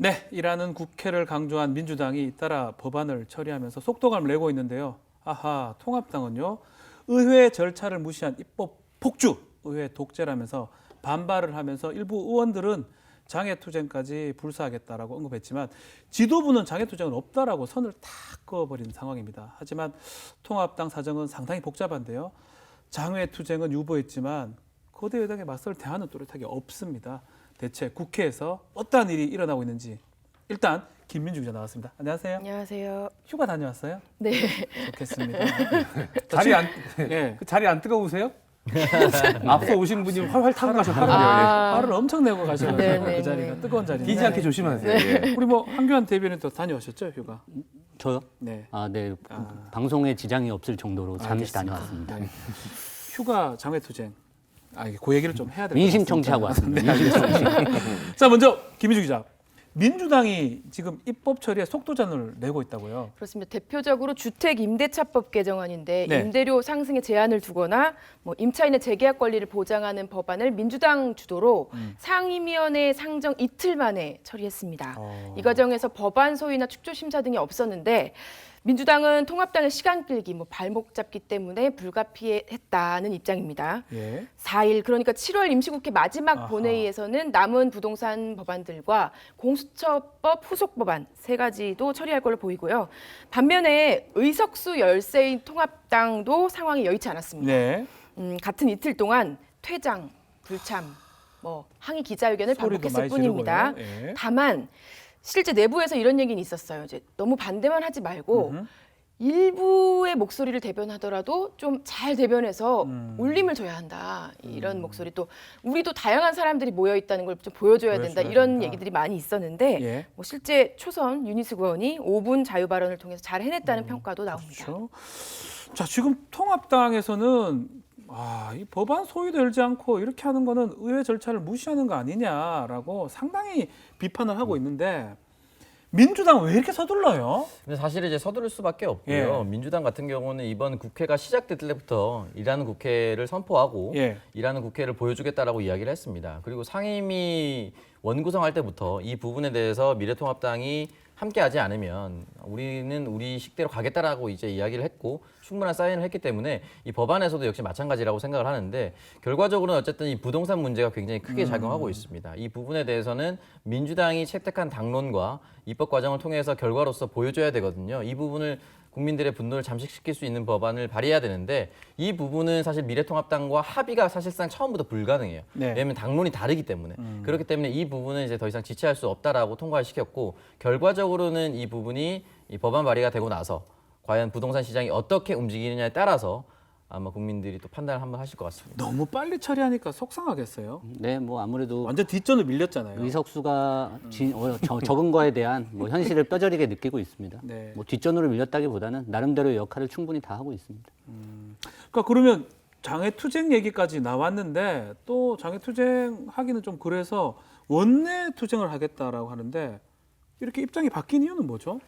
네, 일하는 국회를 강조한 민주당이 잇따라 법안을 처리하면서 속도감을 내고 있는데요. 아하, 통합당은요. 의회 절차를 무시한 입법 폭주, 의회 독재라면서 반발을 하면서 일부 의원들은 장애투쟁까지 불사하겠다라고 언급했지만 지도부는 장애투쟁은 없다라고 선을 다 그어버린 상황입니다. 하지만 통합당 사정은 상당히 복잡한데요. 장애투쟁은 유보했지만 거대 여당에 맞설 대안은 또렷하게 없습니다. 대체 국회에서 어떠한 일이 일어나고 있는지 일단 김민주 기자 나왔습니다. 안녕하세요. 안녕하세요. 휴가 다녀왔어요? 네. 좋겠습니다. 자리 안 뜨거우세요? 앞서 오신 분이 활활 타고 가셨거든요. 화를 엄청 내고 가셔가지고 네네. 그 자리가 뜨거운 자리인데 비지 않게 조심하세요. 예. 우리 뭐 한교안 대변인도 다녀오셨죠, 휴가? 저요? 네. 네. 방송에 지장이 없을 정도로 잠시 알겠습니다. 다녀왔습니다. 네. 휴가 장애투쟁. 이게 그 얘기를 좀 해야 될 것 같습니다. 민심 청취하고 왔습니다. 민심 청취. 자, 먼저 김민주 기자. 민주당이 지금 입법 처리에 속도전을 내고 있다고요. 그렇습니다. 대표적으로 주택 임대차법 개정안인데 네. 임대료 상승에 제한을 두거나 뭐 임차인의 재계약 권리를 보장하는 법안을 민주당 주도로 상임위원회 상정 이틀 만에 처리했습니다. 이 과정에서 법안 소위나 축조 심사 등이 없었는데 민주당은 통합당의 시간 끌기, 발목 잡기 때문에 불가피했다는 입장입니다. 예. 4일, 그러니까 7월 임시국회 마지막 아하. 본회의에서는 남은 부동산 법안들과 공수처법 후속 법안 3가지도 처리할 걸로 보이고요. 반면에 의석수 열세인 통합당도 상황이 여의치 않았습니다. 네. 같은 이틀 동안 퇴장, 불참, 항의 기자회견을 소리도 반복했을 많이 뿐입니다. 지르고요. 예. 다만 실제 내부에서 이런 얘기는 있었어요. 이제 너무 반대만 하지 말고 일부의 목소리를 대변하더라도 좀 잘 대변해서 울림을 줘야 한다. 이런 목소리 또 우리도 다양한 사람들이 모여 있다는 걸 좀 보여줘야 된다. 보여줘야 이런 된다. 얘기들이 많이 있었는데 예. 실제 초선 유니스 의원이 5분 자유 발언을 통해서 잘 해냈다는 평가도 나옵니다. 그렇죠. 자, 지금 통합당에서는 이 법안 소위도 열지 않고 이렇게 하는 거는 의회 절차를 무시하는 거 아니냐라고 상당히 비판을 하고 있는데 민주당은 왜 이렇게 서둘러요? 근데 사실 이제 서두를 수밖에 없고요. 예. 민주당 같은 경우는 이번 국회가 시작될 때부터 일하는 국회를 선포하고 예. 일하는 국회를 보여주겠다라고 이야기를 했습니다. 그리고 상임위 원구성할 때부터 이 부분에 대해서 미래통합당이 함께하지 않으면 우리는 우리 식대로 가겠다라고 이제 이야기를 했고 충분한 사인을 했기 때문에 이 법안에서도 역시 마찬가지라고 생각을 하는데 결과적으로는 어쨌든 이 부동산 문제가 굉장히 크게 작용하고 있습니다. 이 부분에 대해서는 민주당이 채택한 당론과 입법 과정을 통해서 결과로서 보여줘야 되거든요. 이 부분을 국민들의 분노를 잠식시킬 수 있는 법안을 발의해야 되는데 이 부분은 사실 미래통합당과 합의가 사실상 처음부터 불가능해요. 네. 왜냐하면 당론이 다르기 때문에 그렇기 때문에 이 부분은 이제 더 이상 지체할 수 없다라고 통과를 시켰고 결과적으로는 이 부분이 이 법안 발의가 되고 나서 과연 부동산 시장이 어떻게 움직이느냐에 따라서 아마 국민들이 또 판단을 한번 하실 것 같습니다. 너무 빨리 처리하니까 속상하겠어요. 네, 아무래도 완전 뒷전을 밀렸잖아요. 의석수가 적은 거에 대한 현실을 뼈저리게 느끼고 있습니다. 네. 뒷전으로 밀렸다기보다는 나름대로의 역할을 충분히 다 하고 있습니다. 그러니까 그러면 장애투쟁 얘기까지 나왔는데 또 장애투쟁 하기는 좀 그래서 원내투쟁을 하겠다라고 하는데 이렇게 입장이 바뀐 이유는 뭐죠?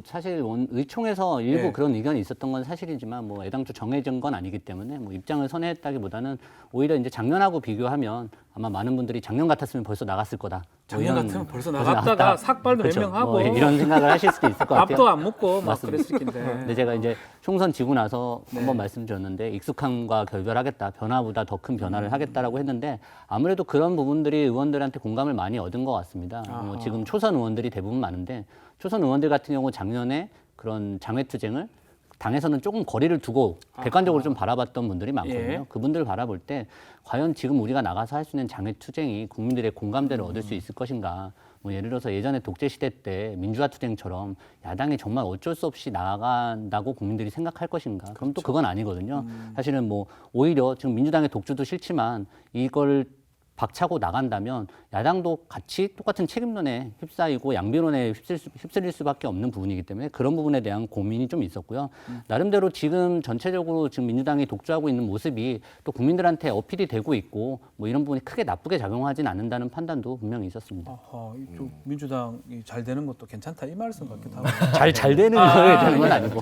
사실 의총에서 일부 네. 그런 의견이 있었던 건 사실이지만 애당초 정해진 건 아니기 때문에 입장을 선회했다기보다는 오히려 이제 작년하고 비교하면 아마 많은 분들이 작년 같았으면 벌써 나갔을 거다. 작년 같으면 벌써 나갔다가 삭발도 몇 명 하고 이런 생각을 하실 수도 있을 것 같아요. 밥도 안 먹고 막 맞습니다. 그랬을 텐데. 근데 제가 이제 총선 지고 나서 네. 한번 말씀드렸는데 익숙함과 결별하겠다, 변화보다 더 큰 변화를 하겠다라고 했는데 아무래도 그런 부분들이 의원들한테 공감을 많이 얻은 것 같습니다. 지금 초선 의원들이 대부분 많은데 초선 의원들 같은 경우 작년에 그런 장외투쟁을 당에서는 조금 거리를 두고 객관적으로 좀 바라봤던 분들이 많거든요. 예. 그분들 바라볼 때 과연 지금 우리가 나가서 할 수 있는 장외투쟁이 국민들의 공감대를 얻을 수 있을 것인가. 예를 들어서 예전에 독재시대 때 민주화 투쟁처럼 야당이 정말 어쩔 수 없이 나간다고 국민들이 생각할 것인가. 그럼 또 그건 아니거든요. 사실은 오히려 지금 민주당의 독주도 싫지만 이걸 박차고 나간다면 야당도 같이 똑같은 책임론에 휩싸이고 양비론에 휩쓸릴 수밖에 없는 부분이기 때문에 그런 부분에 대한 고민이 좀 있었고요. 나름대로 지금 전체적으로 지금 민주당이 독주하고 있는 모습이 또 국민들한테 어필이 되고 있고 이런 부분이 크게 나쁘게 작용하진 않는다는 판단도 분명히 있었습니다. 이쪽 민주당이 잘 되는 것도 괜찮다 이 말씀 같기도 하고. 잘 되는 거에 되는 건 아니고.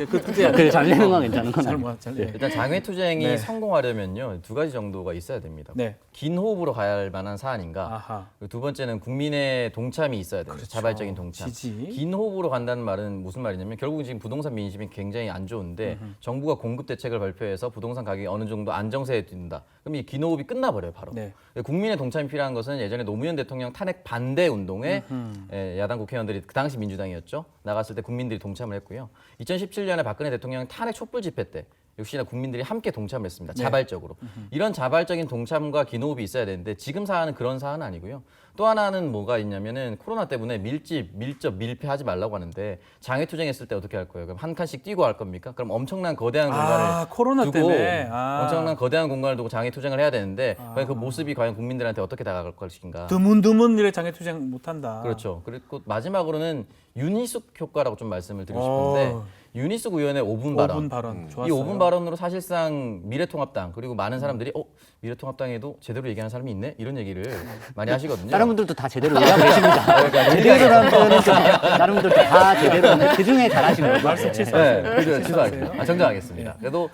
잘 되는 건 괜찮은 건 아니고. 잘 일단 장외투쟁이 네. 성공하려면요 2가지 정도가 있어야 됩니다. 네. 긴 호흡으로 가야 할 갈 만한 사안인가. 아하. 그리고 두 번째는 국민의 동참이 있어야 돼요. 그렇죠. 자발적인 동참. 지지. 긴 호흡으로 간다는 말은 무슨 말이냐면 결국 지금 부동산 민심이 굉장히 안 좋은데 정부가 공급 대책을 발표해서 부동산 가격이 어느 정도 안정세에 든다. 그럼 이 긴 호흡이 끝나버려요, 바로. 네. 국민의 동참이 필요한 것은 예전에 노무현 대통령 탄핵 반대 운동에 야당 국회의원들이 그 당시 민주당이었죠. 나갔을 때 국민들이 동참을 했고요. 2017년에 박근혜 대통령 탄핵 촛불 집회 때 역시나 국민들이 함께 동참을 했습니다. 네. 자발적으로. 이런 자발적인 동참과 긴 호흡이 있어야 되는데 지금 사안은 그런 사안은 아니고요. 또 하나는 뭐가 있냐면은 코로나 때문에 밀폐하지 말라고 하는데 장외투쟁했을 때 어떻게 할 거예요? 그럼 한 칸씩 뛰고 할 겁니까? 그럼 엄청난 거대한 공간을 코로나 두고 때문에. 엄청난 거대한 공간을 두고 장외투쟁을 해야 되는데 과연 그 모습이 과연 국민들한테 어떻게 다가갈 것인가? 드문드문 이래 장애투쟁 못한다. 그렇죠. 그리고 마지막으로는 윤희숙 효과라고 좀 말씀을 드리고 싶은데 윤희숙 의원의 5분 발언. 5분 발언 이 좋았어요. 5분 발언으로 사실상 미래통합당 그리고 많은 사람들이 미래통합당에도 제대로 얘기하는 사람이 있네 이런 얘기를 많이 하시거든요. 다른 분들도 다 제대로 얘기하고 계십니다. 제대로라는 표현은 좀 다른 분들도 다 제대로 그 중에 잘하시는 거예요. 말씀 네, 취소하세요. 그죠. 취소하겠습니다. 정정하겠습니다. 그래도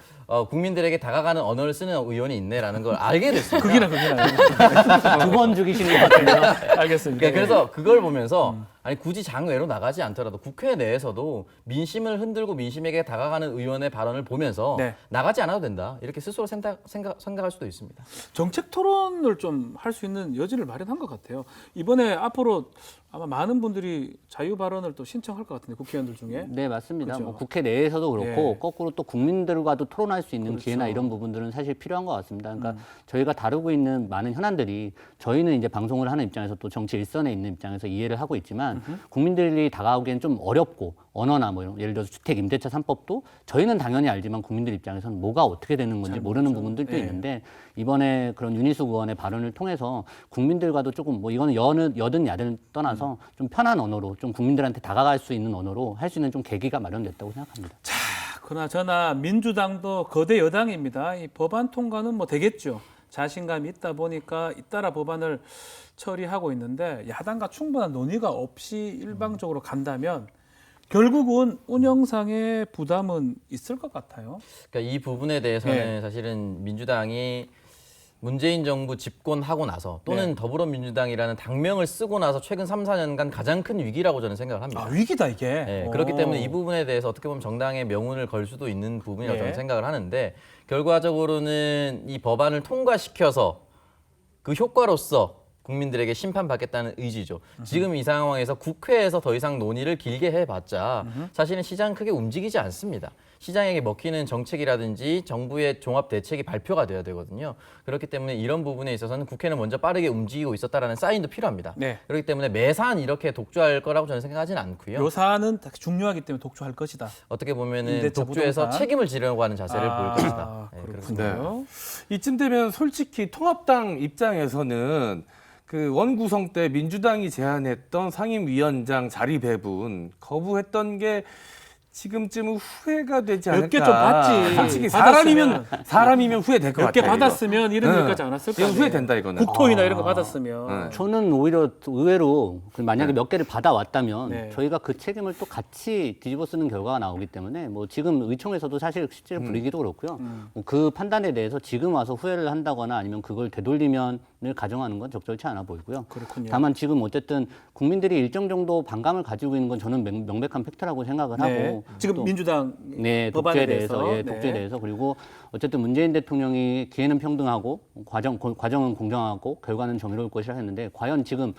국민들에게 다가가는 언어를 쓰는 의원이 있네라는 걸 알게 됐습니다. 극이나. 두 번 죽이시는 것 같은데요. 알겠습니다. 그러니까 그래서 그걸 보면서 아니 굳이 장외로 나가지 않더라도 국회 내에서도 민심을 흔들고 민심에게 다가가는 의원의 발언을 보면서 네. 나가지 않아도 된다 이렇게 스스로 생각할 수도 있습니다. 정책 토론을 좀 할 수 있는 여지를 마련한 것 같아요. 이번에 앞으로 아마 많은 분들이 자유 발언을 또 신청할 것 같은데 국회의원들 중에. 네, 맞습니다. 그렇죠. 뭐 국회 내에서도 그렇고 예. 거꾸로 또 국민들과도 토론할 수 있는 그렇죠. 기회나 이런 부분들은 사실 필요한 것 같습니다. 그러니까 저희가 다루고 있는 많은 현안들이 저희는 이제 방송을 하는 입장에서 또 정치 일선에 있는 입장에서 이해를 하고 있지만 국민들이 다가오기엔 좀 어렵고 언어나 뭐 이런 예를 들어서 주택 임대차 3법도 저희는 당연히 알지만 국민들 입장에서는 뭐가 어떻게 되는 건지 모르는 부분들도 예. 있는데 이번에 그런 윤희숙 의원의 발언을 통해서 국민들과도 조금 뭐 이거는 여든 야든 떠나서 좀 편한 언어로 좀 국민들한테 다가갈 수 있는 언어로 할 수 있는 좀 계기가 마련됐다고 생각합니다. 그나저나 민주당도 거대 여당입니다. 이 법안 통과는 뭐 되겠죠. 자신감이 있다 보니까 잇따라 법안을 처리하고 있는데 야당과 충분한 논의가 없이 일방적으로 간다면 결국은 운영상의 부담은 있을 것 같아요. 그러니까 이 부분에 대해서는 네. 사실은 민주당이 문재인 정부 집권하고 나서 또는 네. 더불어민주당이라는 당명을 쓰고 나서 최근 3, 4년간 가장 큰 위기라고 저는 생각을 합니다. 아, 위기다 이게. 네, 그렇기 때문에 이 부분에 대해서 어떻게 보면 정당의 명운을 걸 수도 있는 부분이라고 예. 저는 생각을 하는데 결과적으로는 이 법안을 통과시켜서 그 효과로서 국민들에게 심판받겠다는 의지죠. 지금 이 상황에서 국회에서 더 이상 논의를 길게 해봤자 사실은 시장 크게 움직이지 않습니다. 시장에게 먹히는 정책이라든지 정부의 종합 대책이 발표가 돼야 되거든요. 그렇기 때문에 이런 부분에 있어서는 국회는 먼저 빠르게 움직이고 있었다라는 사인도 필요합니다. 네. 그렇기 때문에 매사안 이렇게 독주할 거라고 저는 생각하지는 않고요. 요 사안은 중요하기 때문에 독주할 것이다. 어떻게 보면은 임대차 독주에서 부동산. 책임을 지려고 하는 자세를 보일 것이다. 네, 그렇군요. 이쯤 되면 솔직히 통합당 입장에서는 그 원구성 때 민주당이 제안했던 상임위원장 자리 배분 거부했던 게 지금쯤은 후회가 되지 않을까. 몇 개 좀 받지. 솔직히 받았으면. 사람이면 후회될 것 몇 개 같아요. 받았으면 이런 네. 일까지 않았을 이거 거예요. 후회된다, 이거는. 국토위나 이런 거 받았으면. 네. 저는 오히려 의외로 만약에 몇 개를 받아왔다면 네. 저희가 그 책임을 또 같이 뒤집어 쓰는 결과가 나오기 때문에 뭐 지금 의총에서도 사실 실제로 분위기도 그렇고요. 뭐그 판단에 대해서 지금 와서 후회를 한다거나 아니면 그걸 되돌리면을 가정하는 건 적절치 않아 보이고요. 그렇군요. 다만 지금 어쨌든 국민들이 일정 정도 반감을 가지고 있는 건 저는 명백한 팩트라고 생각을 네. 하고 지금 또 민주당 네, 법안에 독재에 대해서, 예, 네. 독재에 대해서 그리고 어쨌든 문재인 대통령이 기회는 평등하고 과정은 공정하고 결과는 정의로울 것이라 했는데 과연 지금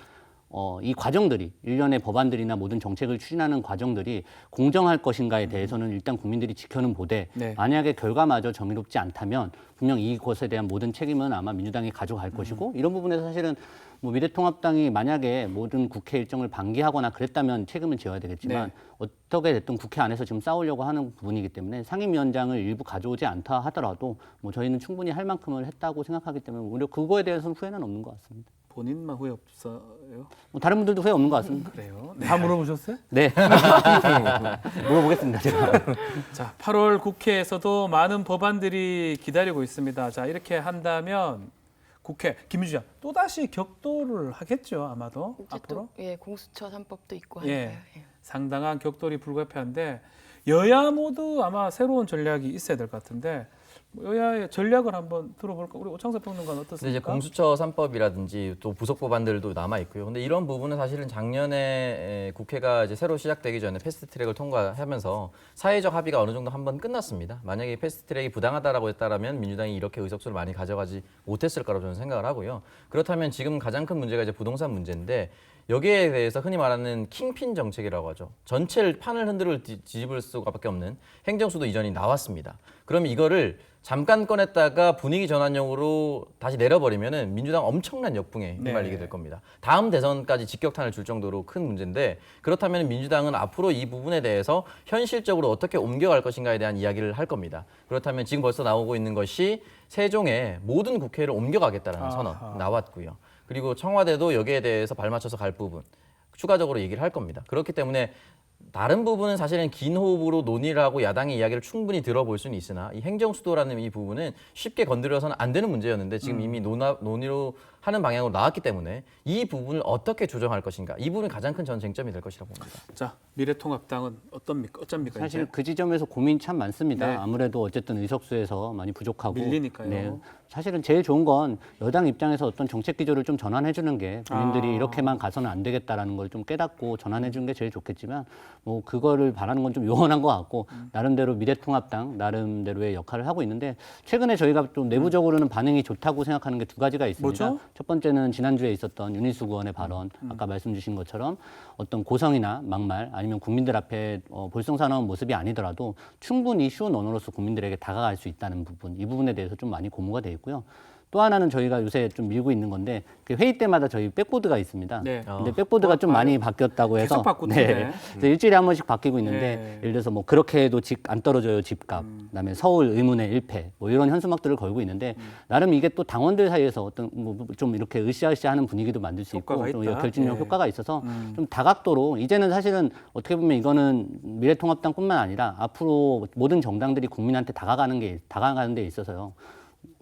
이 과정들이 일련의 법안들이나 모든 정책을 추진하는 과정들이 공정할 것인가에 대해서는 일단 국민들이 지켜는 보되 네. 만약에 결과마저 정의롭지 않다면 분명 이것에 대한 모든 책임은 아마 민주당이 가져갈 것이고 이런 부분에서 사실은 뭐 미래통합당이 만약에 모든 국회 일정을 방기하거나 그랬다면 책임은 져야 되겠지만 네. 어떻게 됐든 국회 안에서 지금 싸우려고 하는 부분이기 때문에 상임위원장을 일부 가져오지 않다 하더라도 뭐 저희는 충분히 할 만큼을 했다고 생각하기 때문에 오히려 그거에 대해서는 후회는 없는 것 같습니다. 본인만 후회 없어요? 뭐 다른 분들도 후회 없는 것 같습니다. 그래요. 네. 다 물어보셨어요? 네. 물어보겠습니다, 제가. 자, 8월 국회에서도 많은 법안들이 기다리고 있습니다. 자, 이렇게 한다면 국회 김유지장 또다시 격돌을 하겠죠, 아마도 이제 앞으로. 또 공수처 3법도 있고 예. 하니까요. 예. 상당한 격돌이 불가피한데 여야 모두 아마 새로운 전략이 있어야 될 것 같은데 여야의 전략을 한번 들어볼까? 우리 오창석 평론가는 근데 어떻습니까? 이제 공수처 3법이라든지 또 부속 법안들도 남아 있고요. 근데 이런 부분은 사실은 작년에 국회가 이제 새로 시작되기 전에 패스트트랙을 통과하면서 사회적 합의가 어느 정도 한번 끝났습니다. 만약에 패스트트랙이 부당하다라고 했다라면 민주당이 이렇게 의석수를 많이 가져가지 못했을 거라고 저는 생각을 하고요. 그렇다면 지금 가장 큰 문제가 이제 부동산 문제인데 여기에 대해서 흔히 말하는 킹핀 정책이라고 하죠. 전체를 판을 흔들을 뒤집을 수밖에 없는 행정수도 이전이 나왔습니다. 그럼 이거를 잠깐 꺼냈다가 분위기 전환용으로 다시 내려버리면은 민주당 엄청난 역풍에 휘말리게 될 겁니다. 다음 대선까지 직격탄을 줄 정도로 큰 문제인데 그렇다면 민주당은 앞으로 이 부분에 대해서 현실적으로 어떻게 옮겨갈 것인가에 대한 이야기를 할 겁니다. 그렇다면 지금 벌써 나오고 있는 것이 세종의 모든 국회를 옮겨가겠다라는 선언 나왔고요. 그리고 청와대도 여기에 대해서 발맞춰서 갈 부분 추가적으로 얘기를 할 겁니다. 그렇기 때문에 다른 부분은 사실은 긴 호흡으로 논의를 하고 야당의 이야기를 충분히 들어볼 수는 있으나 이 행정수도라는 이 부분은 쉽게 건드려서는 안 되는 문제였는데 지금 이미 논의로 하는 방향으로 나왔기 때문에 이 부분을 어떻게 조정할 것인가 이 부분이 가장 큰 전 쟁점이 될 것이라고 봅니다. 자, 미래통합당은 어쩝니까? 사실 이제? 그 지점에서 고민 참 많습니다. 네. 아무래도 어쨌든 의석수에서 많이 부족하고 밀리니까요. 사실은 제일 좋은 건 여당 입장에서 어떤 정책 기조를 좀 전환해 주는 게 본인들이 이렇게만 가서는 안 되겠다라는 걸 좀 깨닫고 전환해 주는 게 제일 좋겠지만 뭐 그거를 바라는 건 좀 요원한 것 같고 나름대로 미래통합당 나름대로의 역할을 하고 있는데 최근에 저희가 좀 내부적으로는 반응이 좋다고 생각하는 게 두 가지가 있습니다. 뭐죠? 첫 번째는 지난주에 있었던 윤희숙 의원의 발언, 아까 말씀 주신 것처럼 어떤 고성이나 막말 아니면 국민들 앞에 볼썽사나운 모습이 아니더라도 충분히 쉬운 언어로서 국민들에게 다가갈 수 있다는 부분, 이 부분에 대해서 좀 많이 고무가 돼 있고요. 또 하나는 저희가 요새 좀 밀고 있는 건데 그 회의 때마다 저희 백보드가 있습니다. 네. 근데 백보드가 좀 많이 바뀌었다고 해서 계속 바꾸던데. 그래서 일주일에 한 번씩 바뀌고 있는데 네. 예를 들어서 뭐 그렇게 해도 집 안 떨어져요 집값, 그다음에 서울 의문의 1패 뭐 이런 현수막들을 걸고 있는데 나름 이게 또 당원들 사이에서 어떤 뭐 좀 이렇게 으쌰으쌰하는 분위기도 만들 수 있고 효과가 좀 있다. 결집력 예. 효과가 있어서 좀 다각도로 이제는 사실은 어떻게 보면 이거는 미래통합당뿐만 아니라 앞으로 모든 정당들이 국민한테 다가가는 데 있어서요.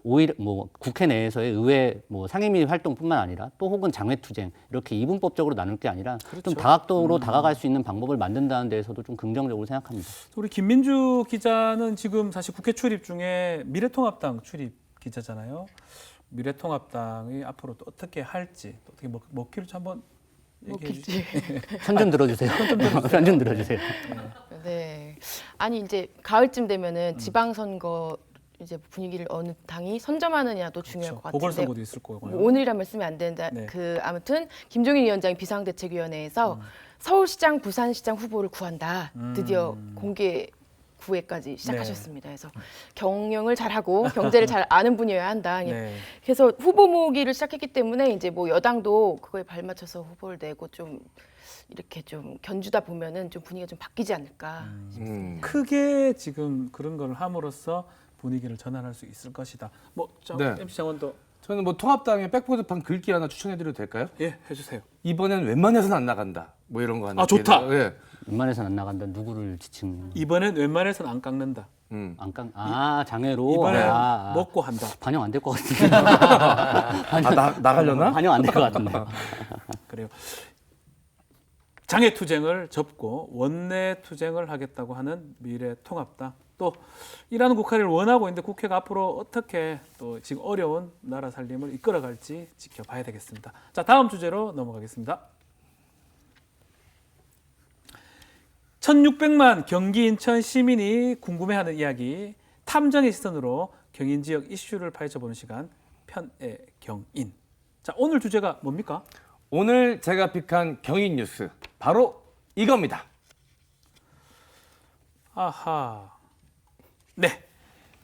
오히려 뭐 국회 내에서의 의회 뭐 상임위 활동뿐만 아니라 또 혹은 장외투쟁 이렇게 이분법적으로 나눌 게 아니라 좀 다각도로 다가갈 수 있는 방법을 만든다는 데에서도 좀 긍정적으로 생각합니다. 우리 김민주 기자는 지금 사실 국회 출입 중에 미래통합당 출입 기자잖아요. 미래통합당이 앞으로 또 어떻게 할지 또 어떻게 먹힐지 한번 얘기해 주시죠. 편 좀 들어주세요. 편 좀 들어주세요. 네. 아니 이제 가을쯤 되면은 지방선거 이제 분위기를 어느 당이 선점하느냐도 중요할 것 같은데 보궐선거도 있을 거고요. 뭐 오늘이란 말씀이 안 된다. 네. 그 아무튼 김종인 위원장이 비상대책위원회에서 서울시장, 부산시장 후보를 구한다. 드디어 공개 구회까지 시작하셨습니다. 그래서 경영을 잘하고 경제를 잘 아는 분이어야 한다. 네. 그래서 후보 모으기를 시작했기 때문에 이제 뭐 여당도 그거에 발맞춰서 후보를 내고 좀 이렇게 좀 견주다 보면은 좀 분위기가 좀 바뀌지 않을까 싶습니다. 크게 지금 그런 걸 함으로써 분위기를 전환할 수 있을 것이다. 뭐 네. MC 장원도 저는 뭐 통합당의 백보드판 글귀 하나 추천해드려도 될까요? 예 해주세요. 이번엔 웬만해서는 안 나간다. 뭐 이런 거 하나. 아, 좋다. 예. 웬만해서는 안 나간다. 누구를 지칭? 이번엔 웬만해서는 안 깎는다. 장애로. 이번엔 먹고 한다. 반영 안 될 것 같은데. 나가려나? 반영 안 될 것 같은데. 그래요. 장애 투쟁을 접고 원내 투쟁을 하겠다고 하는 미래통합당. 또 일하는 국회를 원하고 있는데 국회가 앞으로 어떻게 또 지금 어려운 나라 살림을 이끌어갈지 지켜봐야 되겠습니다. 자, 다음 주제로 넘어가겠습니다. 1600만 경기 인천 시민이 궁금해하는 이야기, 탐정의 시선으로 경인 지역 이슈를 파헤쳐보는 시간, 편의 경인. 자, 오늘 주제가 뭡니까? 오늘 제가 픽한 경인 뉴스 바로 이겁니다. 아하. 네.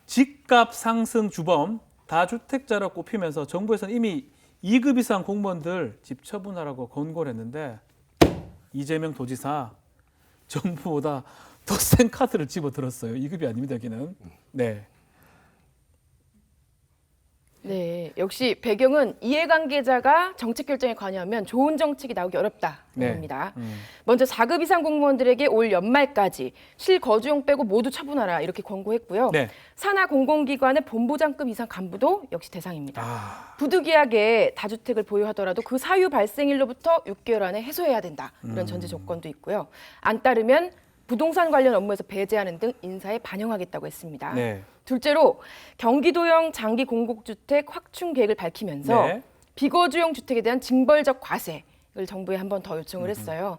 집값 상승 주범 다주택자로 꼽히면서 정부에서는 이미 2급 이상 공무원들 집 처분하라고 권고를 했는데 이재명 도지사 정부보다 더 센 카드를 집어들었어요. 2급이 아닙니다, 여기는. 네. 네, 역시 배경은 이해관계자가 정책 결정에 관여하면 좋은 정책이 나오기 어렵다. 네. 입니다. 먼저 4급 이상 공무원들에게 올 연말까지 실거주용 빼고 모두 처분하라 이렇게 권고했고요. 네. 산하 공공기관의 본부장급 이상 간부도 역시 대상입니다. 아, 부득이하게 다주택을 보유하더라도 그 사유 발생일로부터 6개월 안에 해소해야 된다. 이런 전제 조건도 있고요. 안 따르면 부동산 관련 업무에서 배제하는 등 인사에 반영하겠다고 했습니다. 네. 둘째로 경기도형 장기 공급주택 확충 계획을 밝히면서 네. 비거주용 주택에 대한 징벌적 과세를 정부에 한 번 더 요청을 했어요.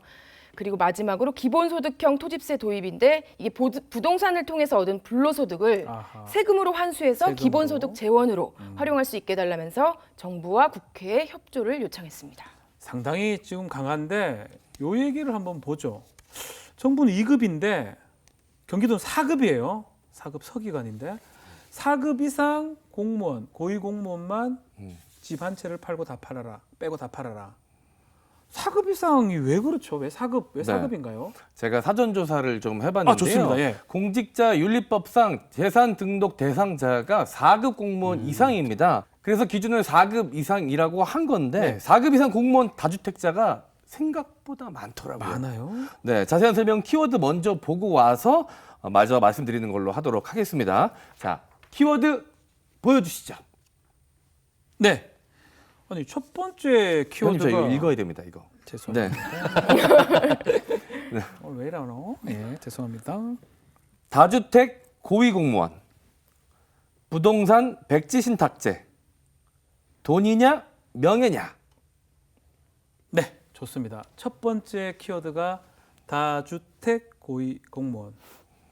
그리고 마지막으로 기본소득형 토지세 도입인데 이게 부동산을 통해서 얻은 불로소득을 아하. 세금으로 환수해서 세금으로. 기본소득 재원으로 활용할 수 있게 해달라면서 정부와 국회에 협조를 요청했습니다. 상당히 지금 강한데 요 얘기를 한번 보죠. 정부는 2급인데 경기도는 4급이에요. 4급 서기관인데 4급 이상 공무원, 고위공무원만 집 한 채를 팔고 다 팔아라. 빼고 다 팔아라. 4급 이상이 왜 그렇죠? 왜 4급? 왜 네. 4급인가요? 제가 사전 조사를 좀 해봤는데요. 좋습니다. 예. 공직자 윤리법상 재산 등록 대상자가 4급 공무원 이상입니다. 그래서 기준을 4급 이상이라고 한 건데 네. 4급 이상 공무원 다주택자가 생각보다 많더라고요. 많아요. 네, 자세한 설명 키워드 먼저 보고 와서 마저 말씀드리는 걸로 하도록 하겠습니다. 자, 키워드 보여주시죠. 네. 아니 첫 번째 형님, 키워드가 저 이거 읽어야 됩니다. 이거. 죄송합니다. 네. 왜 이러노? 예, 죄송합니다. 다주택 고위공무원, 부동산 백지신탁제, 돈이냐 명예냐. 네, 좋습니다. 첫 번째 키워드가 다주택 고위공무원.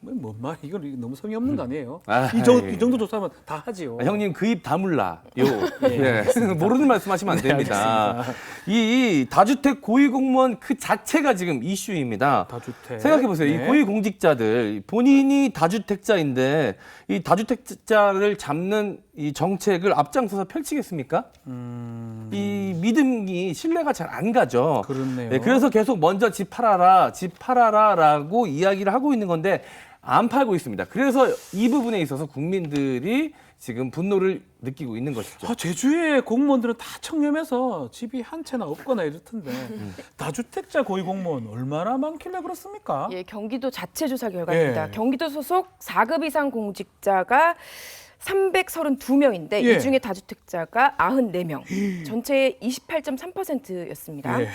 뭔 말? 이건 너무 성의 없는 거 아니에요? 이 정도 조사하면 다 하지요. 형님 그 입 다물라. 요. 예. 네. 모르는 말씀하시면 안 네, 됩니다. 이 다주택 고위공무원 그 자체가 지금 이슈입니다. 다주택. 생각해 보세요. 네. 이 고위공직자들 본인이 다주택자인데 이 다주택자를 잡는 이 정책을 앞장서서 펼치겠습니까? 이 믿음이 신뢰가 잘 안 가죠. 그렇네요. 네, 그래서 계속 먼저 집 팔아라라고 이야기를 하고 있는 건데 안 팔고 있습니다. 그래서 이 부분에 있어서 국민들이 지금 분노를 느끼고 있는 것이죠. 제주의 공무원들은 다 청렴해서 집이 한 채나 없거나 이럴 텐데 다주택자 고위공무원 얼마나 많길래 그렇습니까? 예, 경기도 자체 조사 결과입니다. 예. 경기도 소속 4급 이상 공직자가 332명인데 예. 이 중에 다주택자가 94명, 전체의 28.3%였습니다. 예.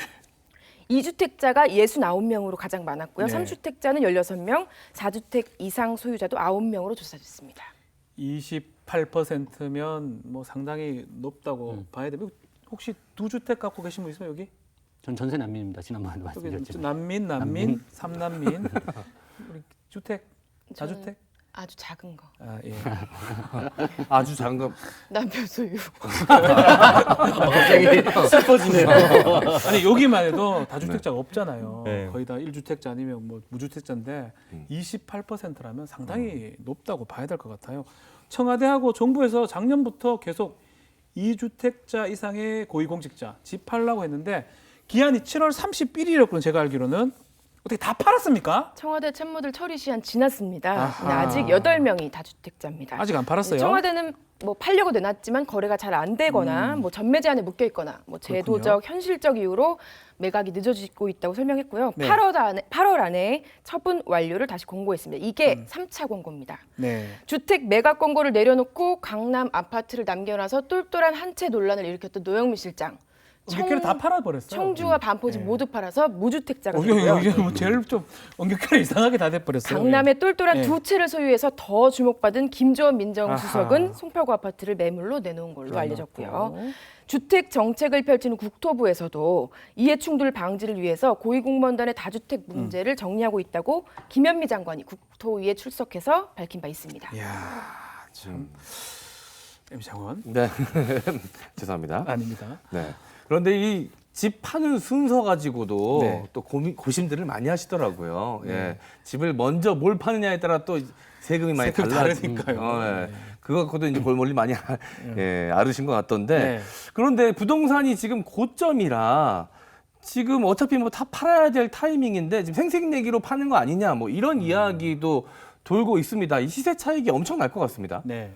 2주택자가 69명으로 가장 많았고요. 네. 3주택자는 16명, 4주택 이상 소유자도 9명으로 조사됐습니다. 28%면 뭐 상당히 높다고 봐야 돼요. 혹시 2주택 갖고 계신 분 있어요 여기? 전 전세 난민입니다. 지난번에 여기 말씀드렸지만. 난민, 삼난민, 우리 주택, 다주택? 아주 작은 거. 아 예. 아주 작은 거. 남편 소유. 갑자기 슬퍼지네요. 아니 여기만 해도 다주택자가 없잖아요. 네. 거의 다 1주택자 아니면 뭐 무주택자인데 28%라면 상당히 높다고 봐야 될 것 같아요. 청와대하고 정부에서 작년부터 계속 2주택자 이상의 고위공직자 집 팔라고 했는데 기한이 7월 31일이었거든요. 제가 알기로는. 어떻게 다 팔았습니까? 청와대 참모들 처리 시한 지났습니다. 아하. 근데 아직 8명이 다주택자입니다. 아직 안 팔았어요. 청와대는 뭐 팔려고 내놨지만 거래가 잘 안 되거나 뭐 전매 제한에 묶여 있거나 뭐 제도적, 현실적 이유로 매각이 늦어지고 있다고 설명했고요. 네. 8월 안에 처분 완료를 다시 공고했습니다. 이게 3차 공고입니다. 네. 주택 매각 공고를 내려놓고 강남 아파트를 남겨놔서 똘똘한 한 채 논란을 일으켰던 노영민 실장. 몇 개를 다 팔아버렸어요. 청주와 반포지 네. 모두 팔아서 무주택자가 됐고요. 여기 뭐 제일 좀 엉겹결에 이상하게 다 돼버렸어요. 강남에 똘똘한 예. 두 채를 소유해서 더 주목받은 김조원 민정수석은 아하. 송파구 아파트를 매물로 내놓은 걸로 그래놓고. 알려졌고요. 주택 정책을 펼치는 국토부에서도 이해 충돌 방지를 위해서 고위공무원단의 다주택 문제를 정리하고 있다고 김현미 장관이 국토위에 출석해서 밝힌 바 있습니다. 이야, 참. M 장관 네. 죄송합니다. 아닙니다. 네. 그런데 이 집 파는 순서 가지고도 네. 또 고심들을 많이 하시더라고요. 예. 집을 먼저 뭘 파느냐에 따라 또 세금이 많이 세금이 달라지니까요. 다르니까요. 예. 그거 갖고도 이제 골몰이 많이 예, 앓으신 것 같던데. 네. 그런데 부동산이 지금 고점이라 지금 어차피 뭐 다 팔아야 될 타이밍인데 지금 생색내기로 파는 거 아니냐 뭐 이런 이야기도 돌고 있습니다. 이 시세 차익이 엄청 날 것 같습니다. 네.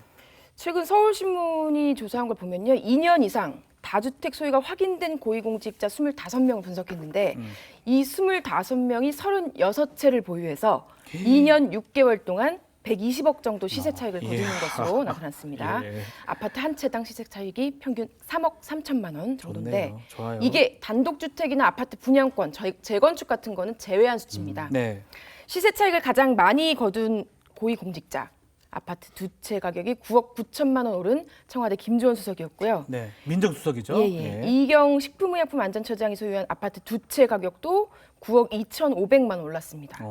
최근 서울신문이 조사한 걸 보면요. 2년 이상 다주택 소유가 확인된 고위공직자 25명을 분석했는데 이 25명이 36채를 보유해서 2년 6개월 동안 120억 정도 시세 차익을 거두는 것으로 나타났습니다. 예. 아파트 한 채당 시세 차익이 평균 3억 3천만 원 정도인데 좋네요. 좋아요. 이게 단독주택이나 아파트 분양권, 재건축 같은 거는 제외한 수치입니다. 네. 시세 차익을 가장 많이 거둔 고위공직자, 아파트 두 채 가격이 9억 9천만 원 오른 청와대 김주원 수석이었고요. 네. 민정수석이죠. 예. 네. 이경 식품의약품안전처장이 소유한 아파트 두 채 가격도 9억 2,500만 원 올랐습니다.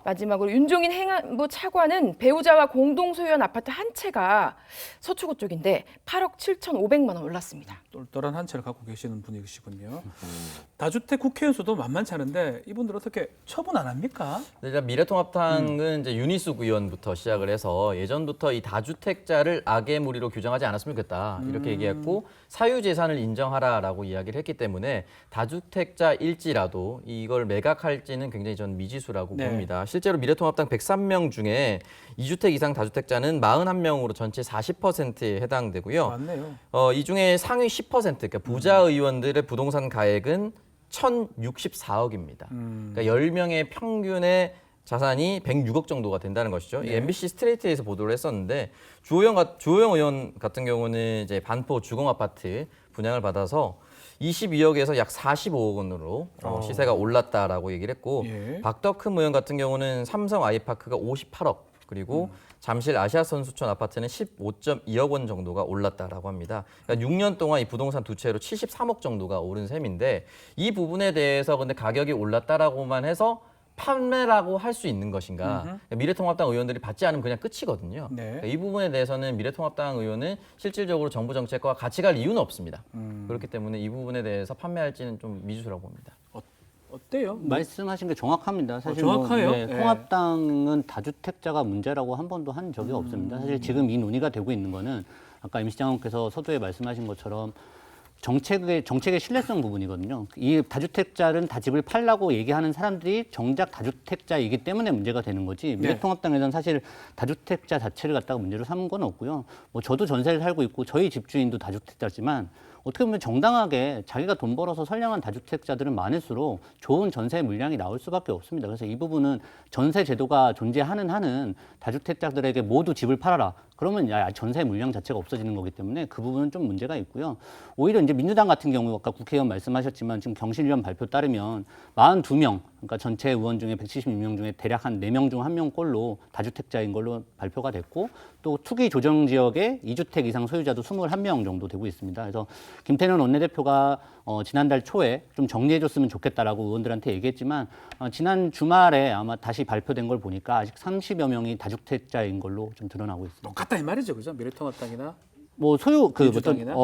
마지막으로 윤종인 행안부 차관은 배우자와 공동 소유한 아파트 한 채가 서초구 쪽인데 8억 7,500만 원 올랐습니다. 똘똘한 한 채를 갖고 계시는 분이시군요. 다주택 국회의원수도 만만치 않은데 이분들 어떻게 처분 안 합니까? 네, 일단 미래통합당은 이제 윤희숙 의원부터 시작을 해서 예전부터 이 다주택자를 악의 무리로 규정하지 않았으면 좋겠다 이렇게 얘기했고 사유재산을 인정하라라고 이야기를 했기 때문에 다주택자일지라도 이걸 매각할지는 굉장히 전 미지수라고 네. 봅니다. 실제로 미래통합당 103명 중에 2주택 이상 다주택자는 41명으로 전체 40%에 해당되고요. 맞네요. 이 중에 상위 10% 그러니까 부자 의원들의 부동산 가액은 1,064억입니다. 그러니까 10명의 평균의 자산이 106억 정도가 된다는 것이죠. 이 MBC 스트레이트에서 보도를 했었는데 주호영 의원 같은 경우는 이제 반포 주공 아파트 분양을 받아서 22억에서 약 45억 원으로 시세가 올랐다라고 얘기를 했고 예. 박덕흠 의원 같은 경우는 삼성 아이파크가 58억 그리고 잠실 아시아선수촌 아파트는 15.2억 원 정도가 올랐다라고 합니다. 그러니까 6년 동안 이 부동산 두 채로 73억 정도가 오른 셈인데 이 부분에 대해서 근데 가격이 올랐다라고만 해서 판매라고 할 수 있는 것인가? 그러니까 미래통합당 의원들이 받지 않으면 그냥 끝이거든요. 네. 그러니까 이 부분에 대해서는 미래통합당 의원은 실질적으로 정부 정책과 같이 갈 이유는 없습니다. 그렇기 때문에 이 부분에 대해서 판매할지는 좀 미지수라고 봅니다. 어때요? 말씀하신 게 정확합니다. 사실 정확해요? 뭐, 네, 네. 통합당은 다주택자가 문제라고 한 번도 한 적이 없습니다. 사실 지금 이 논의가 되고 있는 거는 아까 임 시장님께서 서두에 말씀하신 것처럼 정책의 신뢰성 부분이거든요. 이 다주택자는 다 집을 팔라고 얘기하는 사람들이 정작 다주택자이기 때문에 문제가 되는 거지. 미래통합당에서는 사실 다주택자 자체를 갖다가 문제로 삼은 건 없고요. 뭐 저도 전세를 살고 있고 저희 집주인도 다주택자지만 어떻게 보면 정당하게 자기가 돈 벌어서 선량한 다주택자들은 많을수록 좋은 전세 물량이 나올 수밖에 없습니다. 그래서 이 부분은 전세 제도가 존재하는 한은 다주택자들에게 모두 집을 팔아라. 그러면 전세 물량 자체가 없어지는 거기 때문에 그 부분은 좀 문제가 있고요. 오히려 이제 민주당 같은 경우 아까 국회의원 말씀하셨지만 지금 경실련 발표 따르면 42명, 그러니까 전체 의원 중에 176명 중에 대략 한 4명 중 1명꼴로 다주택자인 걸로 발표가 됐고 또 투기 조정 지역에 2주택 이상 소유자도 21명 정도 되고 있습니다. 그래서 김태년 원내대표가 지난달 초에 좀 정리해줬으면 좋겠다라고 의원들한테 얘기했지만 지난 주말에 아마 다시 발표된 걸 보니까 아직 30여 명이 다주택자인 걸로 좀 드러나고 있습니다. 똑같다 이 말이죠, 그죠? 미래통합당이나 뭐 소유 민주당이나?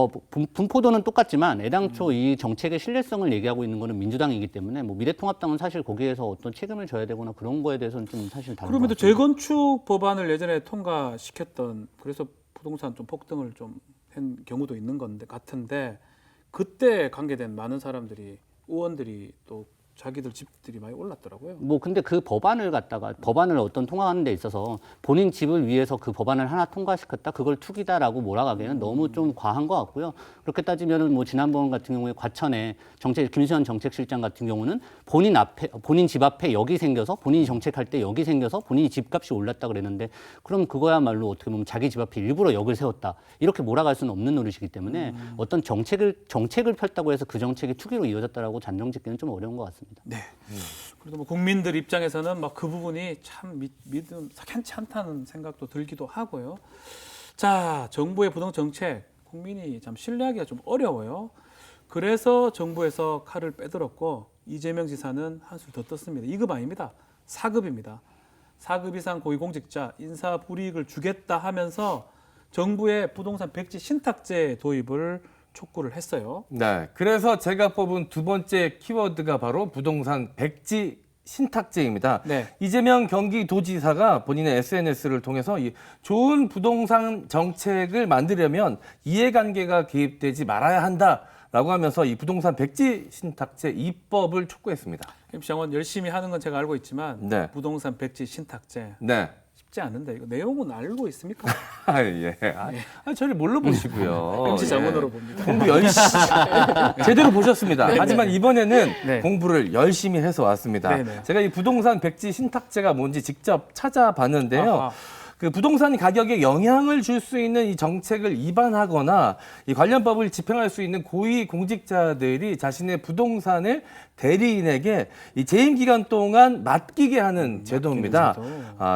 분포도는 똑같지만 애당초 이 정책의 신뢰성을 얘기하고 있는 거는 민주당이기 때문에 뭐 미래통합당은 사실 거기에서 어떤 책임을 져야 되거나 그런 거에 대해서는 좀 사실 다른 것 그럼에도 같습니다. 재건축 법안을 예전에 통과시켰던 그래서 부동산 좀 폭등을 좀 한 경우도 있는 건데 같은데 그때 관계된 많은 사람들이 의원들이 또 자기들 집들이 많이 올랐더라고요. 뭐 근데 그 법안을 어떤 통과하는 데 있어서 본인 집을 위해서 그 법안을 하나 통과시켰다 그걸 투기다라고 몰아가기에는 너무 좀 과한 것 같고요. 그렇게 따지면은 뭐 지난번 같은 경우에 과천에 김수현 정책실장 같은 경우는 본인 집 앞에 역이 생겨서 본인이 정책할 때 역이 생겨서 본인이 집값이 올랐다 그랬는데 그럼 그거야말로 어떻게 보면 자기 집 앞에 일부러 역을 세웠다 이렇게 몰아갈 수는 없는 노릇이기 때문에 어떤 정책을 펼다고 해서 그 정책이 투기로 이어졌다라고 단정짓기는 좀 어려운 것 같습니다. 네. 그래도 뭐 국민들 입장에서는 막 그 부분이 참 믿음 괜찮지 않다는 생각도 들기도 하고요. 자, 정부의 부동 정책 국민이 참 신뢰하기가 좀 어려워요. 그래서 정부에서 칼을 빼들었고 이재명 지사는 한술 더 떴습니다. 2급 아닙니다. 4급입니다. 4급 이상 고위공직자 인사 불이익을 주겠다 하면서 정부의 부동산 백지 신탁제 도입을 촉구를 했어요. 네, 그래서 제가 뽑은 두 번째 키워드가 바로 부동산 백지 신탁제입니다. 네. 이재명 경기도지사가 본인의 SNS를 통해서 이 좋은 부동산 정책을 만들려면 이해관계가 개입되지 말아야 한다라고 하면서 이 부동산 백지 신탁제 입법을 촉구했습니다. 임시장원 열심히 하는 건 제가 알고 있지만 네. 부동산 백지 신탁제 네. 쉽지 않은데 이거 내용은 알고 있습니까? 아, 예. 저를 뭘로 보시고요. 임시장원으로 봅니다. 공부 열심히 제대로 보셨습니다. 하지만 이번에는 네. 공부를 열심히 해서 왔습니다. 네네. 제가 이 부동산 백지 신탁제가 뭔지 직접 찾아봤는데요. 아하. 그 부동산 가격에 영향을 줄 수 있는 이 정책을 위반하거나 이 관련 법을 집행할 수 있는 고위 공직자들이 자신의 부동산을 대리인에게 이 재임 기간 동안 맡기게 하는 제도입니다.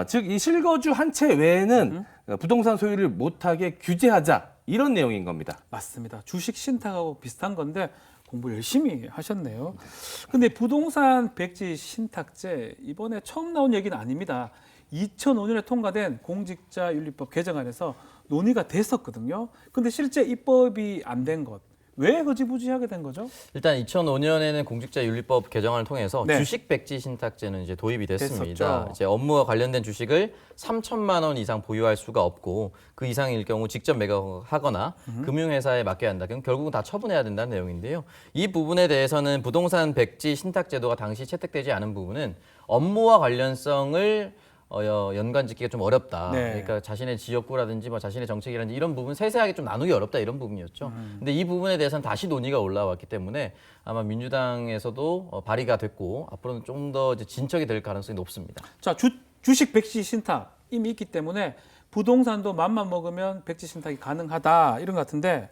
즉 이 실거주 한 채 외에는 부동산 소유를 못하게 규제하자 이런 내용인 겁니다. 맞습니다. 주식 신탁하고 비슷한 건데 공부 열심히 하셨네요. 근데 부동산 백지 신탁제 이번에 처음 나온 얘기는 아닙니다. 2005년에 통과된 공직자윤리법 개정안에서 논의가 됐었거든요. 근데 실제 입법이 안 된 것. 왜 흐지부지하게 된 거죠? 일단 2005년에는 공직자윤리법 개정안을 통해서 네. 주식 백지 신탁제는 이제 도입이 됐습니다. 됐었죠. 이제 업무와 관련된 주식을 3천만 원 이상 보유할 수가 없고 그 이상일 경우 직접 매각하거나 금융회사에 맡겨야 한다. 그럼 결국은 다 처분해야 된다는 내용인데요. 이 부분에 대해서는 부동산 백지 신탁제도가 당시 채택되지 않은 부분은 업무와 관련성을 연관짓기가 좀 어렵다. 네. 그러니까 자신의 지역구라든지 뭐 자신의 정책이라든지 이런 부분 세세하게 좀 나누기 어렵다 이런 부분이었죠. 근데 이 부분에 대해서는 다시 논의가 올라왔기 때문에 아마 민주당에서도 발의가 됐고 앞으로는 좀 더 진척이 될 가능성이 높습니다. 자, 주식 백지 신탁 이미 있기 때문에 부동산도 맘만 먹으면 백지 신탁이 가능하다 이런 것 같은데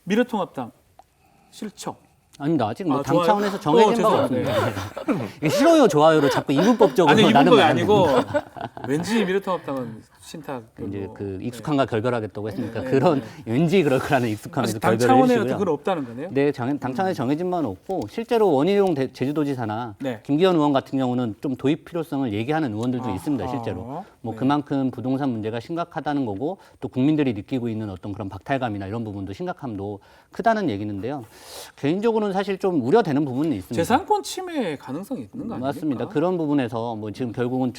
미래통합당 실적. 아닙니다. 아직 뭐 아, 당 좋아요? 차원에서 정해진 바가 죄송합니다. 없습니다. 이게 싫어요, 좋아요로 자꾸 이분법적으로 아니 이분 나는 거 말 아니고 왠지 미래통합당은 신탁 이제 그 익숙한가 결별하겠다고 했으니까 네, 그런 왠지 그럴 거라는 아직 익숙함에서 당 결별을 차원에는 해주시고요. 그건 없다는 거네요. 네, 당 차원에 정해진 바는 없고 실제로 원희룡 제주도지사나 네. 김기현 의원 같은 경우는 좀 도입 필요성을 얘기하는 의원들도 있습니다, 실제로. 뭐 네. 그만큼 부동산 문제가 심각하다는 거고 또 국민들이 느끼고 있는 어떤 그런 박탈감이나 이런 부분도 심각함도 크다는 얘기인데요. 개인적으로는 사실 좀 우려되는 부분은 있습니다. 재산권 침해 가능성이 있는 거 아닙니까? 맞습니다. 그런 부분에서 뭐 지금 결국은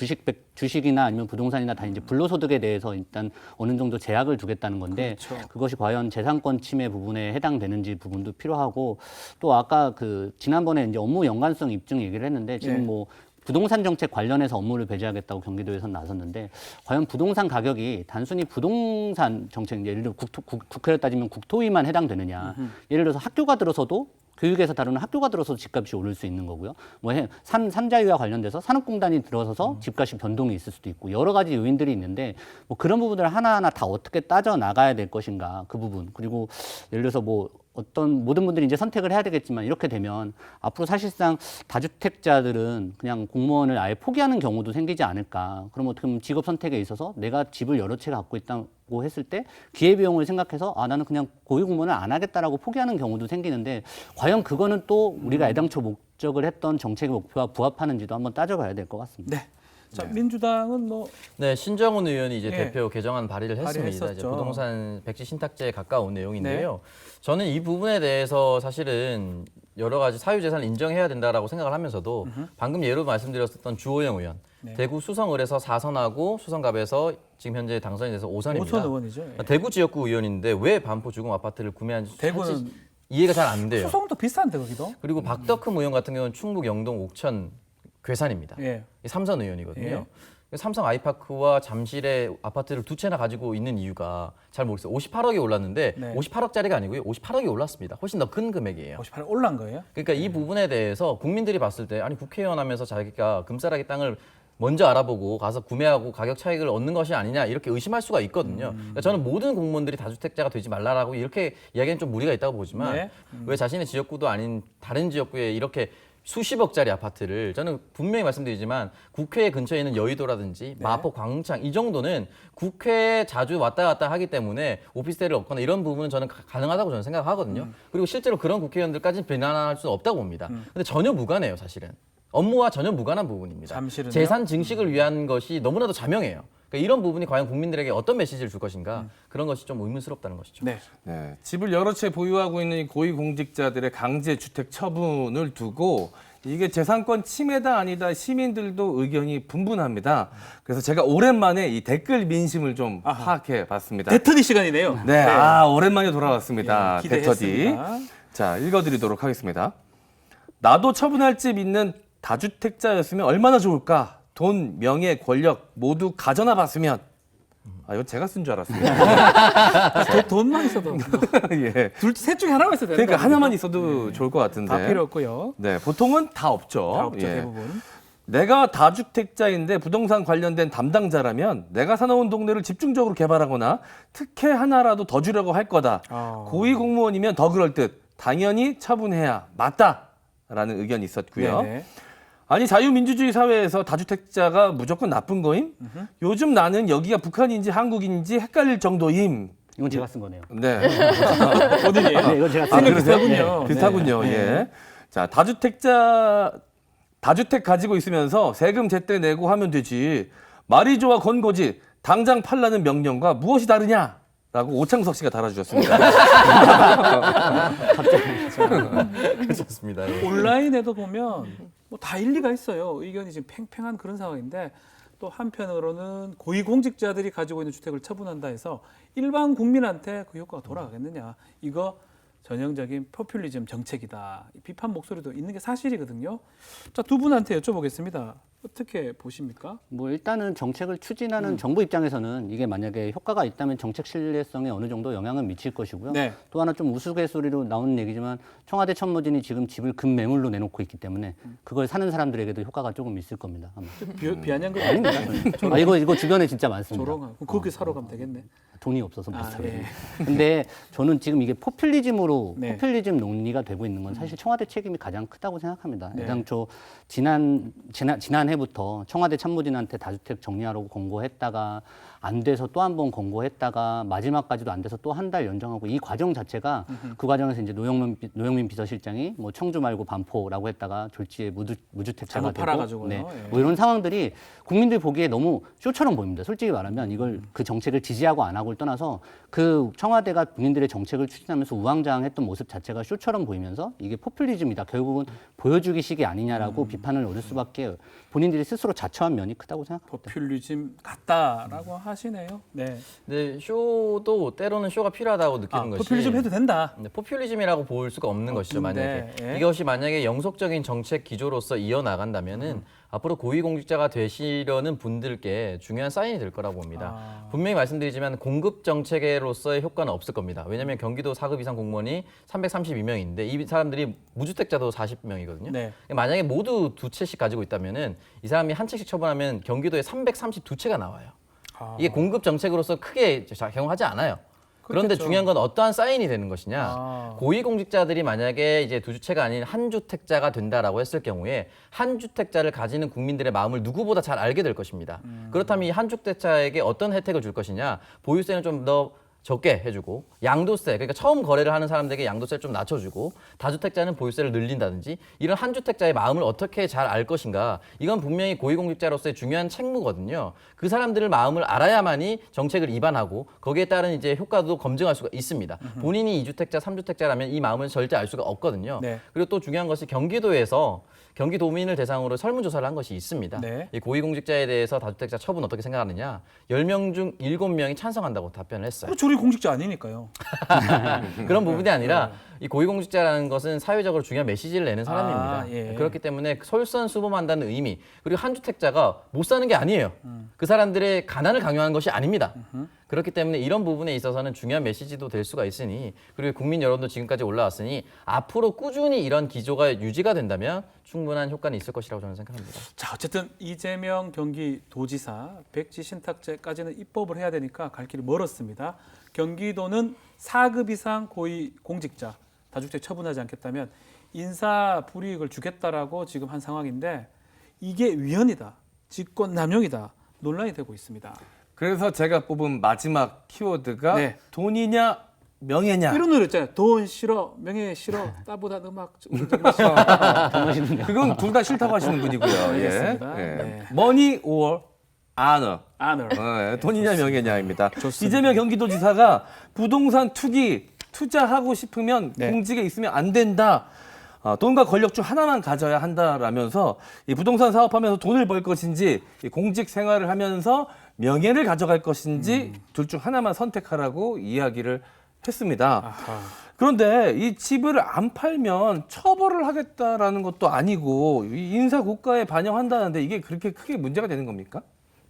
주식이나 아니면 부동산이나 다 이제 불로소득에 대해서 일단 어느 정도 제약을 두겠다는 건데 그렇죠. 그것이 과연 재산권 침해 부분에 해당되는지 부분도 필요하고 또 아까 그 지난번에 이제 업무 연관성 입증 얘기를 했는데 지금 네. 뭐 부동산 정책 관련해서 업무를 배제하겠다고 경기도에서 나섰는데 과연 부동산 가격이 단순히 부동산 정책 예를 들어 국회를 따지면 국토위만 해당되느냐 예를 들어서 학교가 들어서도 교육에서 다루는 학교가 들어서도 집값이 오를 수 있는 거고요. 뭐 산자유와 관련돼서 산업공단이 들어서서 집값이 변동이 있을 수도 있고 여러 가지 요인들이 있는데 뭐 그런 부분들을 하나하나 다 어떻게 따져 나가야 될 것인가 그 부분 그리고 예를 들어서 뭐 어떤 모든 분들이 이제 선택을 해야 되겠지만 이렇게 되면 앞으로 사실상 다주택자들은 그냥 공무원을 아예 포기하는 경우도 생기지 않을까. 그럼 어떻게 보면 직업 선택에 있어서 내가 집을 여러 채 갖고 있다고 했을 때 기회비용을 생각해서 아 나는 그냥 고위공무원을 안 하겠다라고 포기하는 경우도 생기는데 과연 그거는 또 우리가 애당초 목적을 했던 정책의 목표와 부합하는지도 한번 따져봐야 될 것 같습니다. 네. 자, 민주당은 뭐 네, 신정훈 의원이 이제 예. 대표 개정안 발의를 했습니다. 이제 발의했었죠. 부동산 백지 신탁제에 가까운 내용인데요. 저는 이 부분에 대해서 사실은 여러 가지 사유재산을 인정해야 된다라고 생각을 하면서도 방금 예로 말씀드렸었던 주호영 의원, 대구 수성을에서 4선하고 수성갑에서 지금 현재 당선이 돼서 5선입니다. 5선 의원이죠. 예. 대구 지역구 의원인데 왜 반포 주공 아파트를 구매한지 대구는 사실 이해가 잘 안 돼요. 수성도 비싼데 거기도. 그리고 박덕흠 의원 같은 경우는 충북 영동 옥천 괴산입니다. 예. 이 삼선 의원이거든요. 예. 삼성 아이파크와 잠실에 아파트를 두 채나 가지고 있는 이유가 잘 모르겠어요. 58억이 올랐는데 네. 58억짜리가 아니고요. 58억이 올랐습니다. 훨씬 더 큰 금액이에요. 58에 올란 거예요? 그러니까 이 부분에 대해서 국민들이 봤을 때 아니 국회의원 하면서 자기가 금싸라기 땅을 먼저 알아보고 가서 구매하고 가격 차익을 얻는 것이 아니냐 이렇게 의심할 수가 있거든요. 그러니까 저는 모든 공무원들이 다주택자가 되지 말라라고 이렇게 이야기는 좀 무리가 있다고 보지만 네. 왜 자신의 지역구도 아닌 다른 지역구에 이렇게 수십억짜리 아파트를 저는 분명히 말씀드리지만 국회 근처에 있는 여의도라든지 마포 광장 이 정도는 국회에 자주 왔다 갔다 하기 때문에 오피스텔을 얻거나 이런 부분은 저는 가능하다고 저는 생각하거든요. 그리고 실제로 그런 국회의원들까지는 비난할 수는 없다고 봅니다. 근데 전혀 무관해요, 사실은. 업무와 전혀 무관한 부분입니다. 잠실은요? 재산 증식을 위한 것이 너무나도 자명해요. 그러니까 이런 부분이 과연 국민들에게 어떤 메시지를 줄 것인가 그런 것이 좀 의문스럽다는 것이죠. 네. 네, 집을 여러 채 보유하고 있는 이 고위공직자들의 강제 주택 처분을 두고 이게 재산권 침해다 아니다 시민들도 의견이 분분합니다. 그래서 제가 오랜만에 이 댓글 민심을 좀 파악해 봤습니다. 대터디 시간이네요. 네, 오랜만에 돌아왔습니다. 예, 대터디. 기대했습니다. 자, 읽어드리도록 하겠습니다. 나도 처분할 집 있는 다주택자였으면 얼마나 좋을까? 돈, 명예, 권력 모두 가져나 봤으면. 이거 제가 쓴 줄 알았습니다. 돈만 있어도 예. 셋 중에 하나만 있어도 되는 그러니까 거 하나만 아닙니까? 있어도 좋을 것 같은데. 다 필요 없고요. 네, 보통은 다 없죠. 다 없죠, 예. 대부분. 내가 다주택자인데 부동산 관련된 담당자라면 내가 사놓은 동네를 집중적으로 개발하거나 특혜 하나라도 더 주려고 할 거다. 고위 공무원이면 더 그럴 듯. 당연히 처분해야 맞다라는 의견이 있었고요. 네네. 아니 자유민주주의 사회에서 다주택자가 무조건 나쁜 거임? 요즘 나는 여기가 북한인지 한국인지 헷갈릴 정도임. 이건 제가 쓴 거네요. 네. 어디예요? 네, 이건 제가 쓴 생각 거예요. 비슷하군요. 네, 비슷하군요. 네. 예. 자, 다주택 가지고 있으면서 세금 제때 내고 하면 되지. 말이 좋아 건거지. 당장 팔라는 명령과 무엇이 다르냐? 라고 오창석 씨가 달아주셨습니다. 그렇습니다. 예. 온라인에도 보면 뭐 다 일리가 있어요. 의견이 지금 팽팽한 그런 상황인데 또 한편으로는 고위공직자들이 가지고 있는 주택을 처분한다 해서 일반 국민한테 그 효과가 돌아가겠느냐. 이거 전형적인 포퓰리즘 정책이다. 비판 목소리도 있는 게 사실이거든요. 자, 두 분한테 여쭤보겠습니다. 어떻게 보십니까? 뭐 일단은 정책을 추진하는 정부 입장에서는 이게 만약에 효과가 있다면 정책 신뢰성에 어느 정도 영향은 미칠 것이고요. 네. 또 하나 좀 우스갯소리로 나오는 얘기지만 청와대 천무진이 지금 집을 금매물로 내놓고 있기 때문에 그걸 사는 사람들에게도 효과가 조금 있을 겁니다. 아마. 비아냥 거 아닙니다. 아, 이거 주변에 진짜 많습니다. 조롱하고 그럼 거기 사러 가면 되겠네. 돈이 없어서 못 아, 사요. 예. 근데 저는 지금 이게 포퓰리즘으로 네. 포퓰리즘 논리가 되고 있는 건 사실 청와대 책임이 가장 크다고 생각합니다. 네. 애당초 지난해부터 청와대 참모진한테 다주택 정리하라고 권고했다가 안 돼서 또 한 번 권고했다가 마지막까지도 안 돼서 또 한 달 연장하고 이 과정 자체가 그 과정에서 이제 노영민 비서실장이 뭐 청주 말고 반포라고 했다가 졸지에 무주택자가 잘못 되고 팔아가지고요. 네. 예. 뭐 이런 상황들이 국민들 보기에 너무 쇼처럼 보입니다. 솔직히 말하면 이걸 그 정책을 지지하고 안 하고를 떠나서 그 청와대가 국민들의 정책을 추진하면서 우왕좌왕했던 모습 자체가 쇼처럼 보이면서 이게 포퓰리즘이다. 결국은 보여주기식이 아니냐라고 비판을 얻을 수밖에 본인들이 스스로 자처한 면이 크다고 생각합니다. 포퓰리즘 같다라고 하시네요. 네. 근데 쇼도 때로는 쇼가 필요하다고 느끼는 것이 포퓰리즘 해도 된다. 네, 포퓰리즘이라고 볼 수가 없는 것이죠. 만약에 예. 이것이 만약에 영속적인 정책 기조로서 이어나간다면은 앞으로 고위공직자가 되시려는 분들께 중요한 사인이 될 거라고 봅니다. 분명히 말씀드리지만 공급 정책으로서의 효과는 없을 겁니다. 왜냐하면 경기도 4급 이상 공무원이 332명인데 이 사람들이 무주택자도 40명이거든요. 네. 만약에 모두 두 채씩 가지고 있다면은 이 사람이 한 채씩 처분하면 경기도에 332채가 나와요. 이게 공급 정책으로서 크게 작용하지 않아요. 그런데 그렇겠죠. 중요한 건 어떠한 사인이 되는 것이냐. 아. 고위공직자들이 만약에 이제 두 주택가 아닌 한 주택자가 된다라고 했을 경우에 한 주택자를 가지는 국민들의 마음을 누구보다 잘 알게 될 것입니다. 그렇다면 이 한 주택자에게 어떤 혜택을 줄 것이냐. 보유세는 좀 더 적게 해주고 양도세, 그러니까 처음 거래를 하는 사람들에게 양도세를 좀 낮춰주고 다주택자는 보유세를 늘린다든지 이런 한 주택자의 마음을 어떻게 잘 알 것인가. 이건 분명히 고위공직자로서의 중요한 책무거든요. 그 사람들의 마음을 알아야만이 정책을 입안하고 거기에 따른 이제 효과도 검증할 수가 있습니다. 본인이 2주택자, 3주택자라면 이 마음을 절대 알 수가 없거든요. 네. 그리고 또 중요한 것이 경기도에서 경기도민을 대상으로 설문조사를 한 것이 있습니다. 네. 이 고위공직자에 대해서 다주택자 처분 어떻게 생각하느냐. 10명 중 7명이 찬성한다고 답변을 했어요. 그렇죠. 우리 공직자 아니니까요. 그런 부분이 아니라 이 고위공직자라는 것은 사회적으로 중요한 메시지를 내는 사람입니다. 아, 예. 그렇기 때문에 솔선수범한다는 의미, 그리고 한 주택자가 못 사는 게 아니에요. 그 사람들의 가난을 강요하는 것이 아닙니다. 그렇기 때문에 이런 부분에 있어서는 중요한 메시지도 될 수가 있으니, 그리고 국민 여론도 지금까지 올라왔으니 앞으로 꾸준히 이런 기조가 유지가 된다면 충분한 효과는 있을 것이라고 저는 생각합니다. 자, 어쨌든 이재명 경기도지사 백지 신탁제까지는 입법을 해야 되니까 갈 길이 멀었습니다. 경기도는 4급 이상 고위 공직자 다주택 처분하지 않겠다면 인사 불이익을 주겠다라고 지금 한 상황인데 이게 위헌이다, 직권남용이다 논란이 되고 있습니다. 그래서 제가 뽑은 마지막 키워드가 네. 돈이냐 명예냐. 이런 노래 있잖아요. 돈 싫어, 명예 싫어, 따보다 음악 싫어. 그건 둘 다 싫다고 하시는 분이고요. 알겠습니다. 예. 네. Money or honor. honor. 돈이냐 명예냐입니다. 좋습니다. 이재명 경기도지사가 부동산 투자하고 싶으면 네. 공직에 있으면 안 된다. 돈과 권력 중 하나만 가져야 한다라면서 이 부동산 사업하면서 돈을 벌 것인지 이 공직 생활을 하면서 명예를 가져갈 것인지 둘 중 하나만 선택하라고 이야기를 했습니다. 아하. 그런데 이 집을 안 팔면 처벌을 하겠다라는 것도 아니고 이 인사 고가에 반영한다는데 이게 그렇게 크게 문제가 되는 겁니까?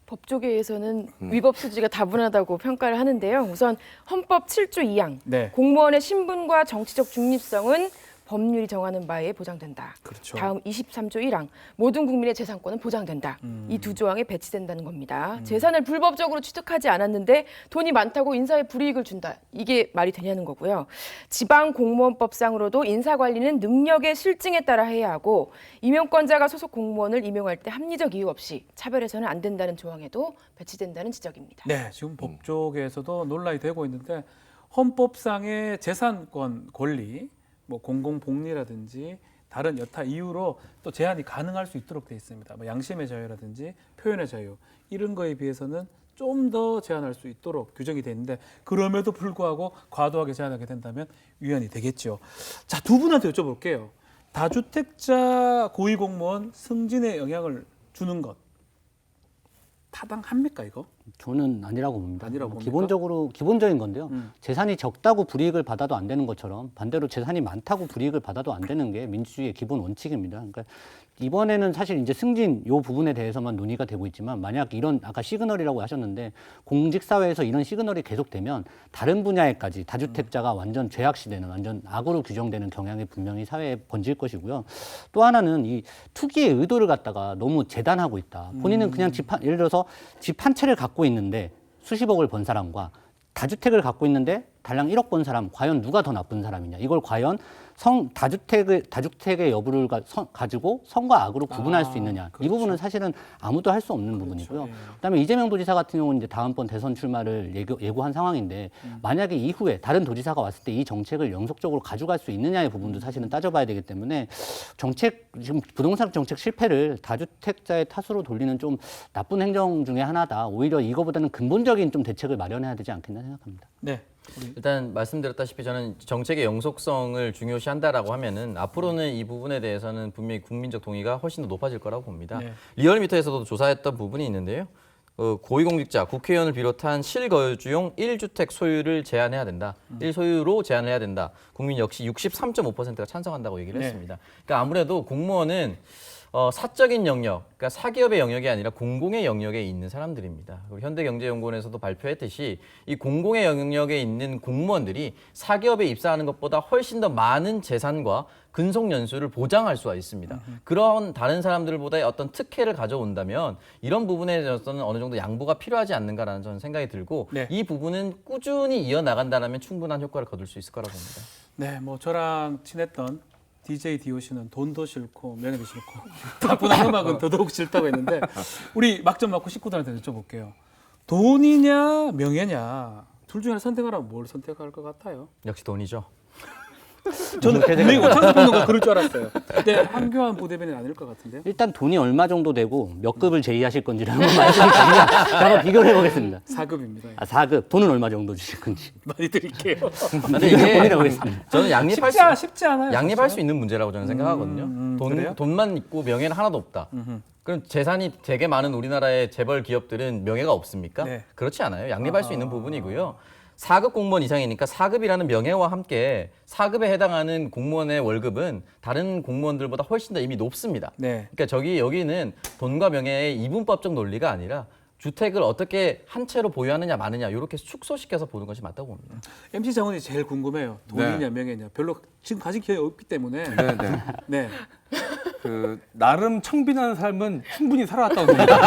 법조계에서는 위법 소지가 다분하다고 평가를 하는데요. 우선 헌법 7조 2항 네. 공무원의 신분과 정치적 중립성은 법률이 정하는 바에 보장된다. 그렇죠. 다음 23조 1항 모든 국민의 재산권은 보장된다. 이 두 조항에 배치된다는 겁니다. 재산을 불법적으로 취득하지 않았는데 돈이 많다고 인사에 불이익을 준다. 이게 말이 되냐는 거고요. 지방공무원법상으로도 인사관리는 능력의 실증에 따라 해야 하고 임용권자가 소속 공무원을 임용할 때 합리적 이유 없이 차별해서는 안 된다는 조항에도 배치된다는 지적입니다. 네, 지금 법조계에서도 논란이 되고 있는데 헌법상의 재산권 권리, 뭐 공공복리라든지 다른 여타 이유로 또 제한이 가능할 수 있도록 돼 있습니다. 뭐 양심의 자유라든지 표현의 자유 이런 거에 비해서는 좀 더 제한할 수 있도록 규정이 돼 있는데 그럼에도 불구하고 과도하게 제한하게 된다면 위헌이 되겠죠. 자, 두 분한테 여쭤볼게요. 다주택자 고위공무원 승진에 영향을 주는 것 타당합니까 이거? 저는 아니라고 봅니다. 아니라고 봅니까? 기본적인 건데요. 재산이 적다고 불이익을 받아도 안 되는 것처럼 반대로 재산이 많다고 불이익을 받아도 안 되는 게 민주주의의 기본 원칙입니다. 그러니까 이번에는 사실 이제 승진 요 부분에 대해서만 논의가 되고 있지만 만약 이런 아까 시그널이라고 하셨는데 공직사회에서 이런 시그널이 계속되면 다른 분야에까지 다주택자가 완전 죄악시되는 완전 악으로 규정되는 경향이 분명히 사회에 번질 것이고요. 또 하나는 이 투기의 의도를 갖다가 너무 재단하고 있다. 본인은 그냥 예를 들어서 집 한 채를 갖고 있는데 수십억을 번 사람과 다주택을 갖고 있는데 달랑 1억 번 사람 과연 누가 더 나쁜 사람이냐. 이걸 과연 다주택의 여부를 가지고 성과 악으로 구분할 수 있느냐. 그렇죠. 이 부분은 사실은 아무도 할 수 없는 부분이고요. 예. 그다음에 이재명 도지사 같은 경우는 이제 다음번 대선 출마를 예고한 상황인데 만약에 이후에 다른 도지사가 왔을 때 이 정책을 영속적으로 가져갈 수 있느냐의 부분도 사실은 따져봐야 되기 때문에 지금 부동산 정책 실패를 다주택자의 탓으로 돌리는 좀 나쁜 행정 중에 하나다. 오히려 이거보다는 근본적인 좀 대책을 마련해야 되지 않겠나 생각합니다. 네. 일단 말씀드렸다시피 저는 정책의 영속성을 중요시한다라고 하면은 앞으로는 이 부분에 대해서는 분명히 국민적 동의가 훨씬 더 높아질 거라고 봅니다. 네. 리얼미터에서도 조사했던 부분이 있는데요. 고위공직자, 국회의원을 비롯한 실거주용 1주택 소유를 제한해야 된다. 1소유로 제한을 해야 된다. 국민 역시 63.5%가 찬성한다고 얘기를 네. 했습니다. 그러니까 아무래도 공무원은 사적인 영역, 그러니까 사기업의 영역이 아니라 공공의 영역에 있는 사람들입니다. 그리고 현대경제연구원에서도 발표했듯이 이 공공의 영역에 있는 공무원들이 사기업에 입사하는 것보다 훨씬 더 많은 재산과 근속 연수를 보장할 수가 있습니다. 그런 다른 사람들보다의 어떤 특혜를 가져온다면 이런 부분에 대해서는 어느 정도 양보가 필요하지 않는가라는 저는 생각이 들고 네. 이 부분은 꾸준히 이어나간다면 충분한 효과를 거둘 수 있을 거라고 봅니다. 네, 뭐 저랑 친했던 DJ DOC는 돈도 싫고 명예도 싫고 나쁜 음악은 더더욱 싫다고 했는데 우리 막점 맞고 식구들한테 여쭤볼게요. 돈이냐 명예냐 둘 중에 하나 선택하라면 뭘 선택할 것 같아요? 역시 돈이죠. 저는 분명히 오창석 평론가 그럴 줄 알았어요. 근데 한교안 부대변인 아닐 것 같은데요? 일단 돈이 얼마 정도 되고 몇 급을 제의하실 건지를 한번 말씀해 주시면 제가 한번 비교를 해보겠습니다. 4급입니다. 아, 4급. 돈은 얼마 정도 주실 건지. 많이 드릴게요. 근데 이게 돈이라고 했습니다. 저는 양립할 쉽지 않아요. 양립할 수 있는 문제라고 저는 생각하거든요. 그래요? 돈만 있고 명예는 하나도 없다. 그럼 재산이 되게 많은 우리나라의 재벌 기업들은 명예가 없습니까? 네. 그렇지 않아요. 양립할 수 있는 부분이고요. 4급 공무원 이상이니까 4급이라는 명예와 함께 4급에 해당하는 공무원의 월급은 다른 공무원들보다 훨씬 더 이미 높습니다. 네. 그러니까 여기는 돈과 명예의 이분법적 논리가 아니라 주택을 어떻게 한 채로 보유하느냐 마느냐 이렇게 축소시켜서 보는 것이 맞다고 봅니다. MC 장원이 제일 궁금해요. 돈이냐 명예냐. 별로 지금 가진 기회가 없기 때문에. 네, 네. 네. 그 나름 청빈한 삶은 충분히 살아왔다고 봅니다.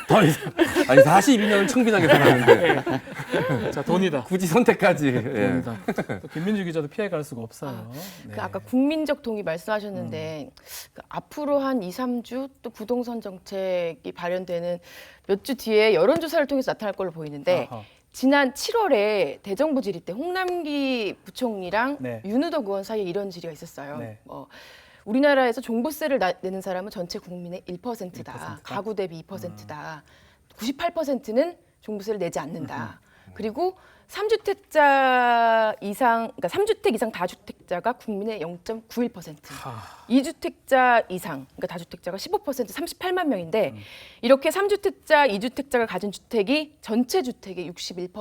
더 이상, 아니 42년을 청빈하게 살았는데 자, 돈이다. 굳이 선택까지. 예. 돈이다. 또 김민주 기자도 피해갈 수가 없어요. 네. 그 아까 국민적 동의 말씀하셨는데 그 앞으로 한 2, 3주 또 부동산 정책이 발현되는 몇 주 뒤에 여론조사를 통해서 나타날 걸로 보이는데 아하. 지난 7월에 대정부 질의 때 홍남기 부총리랑 네. 윤우덕 의원 사이에 이런 질의가 있었어요. 네. 우리나라에서 종부세를 내는 사람은 전체 국민의 1%다. 1%다? 가구 대비 2%다. 98%는 종부세를 내지 않는다. 그리고 3주택자 이상, 그러니까 3주택 이상 다주택자가 국민의 0.91%. 하. 2주택자 이상, 그러니까 다주택자가 15% 38만 명인데 이렇게 3주택자, 2주택자가 가진 주택이 전체 주택의 61%.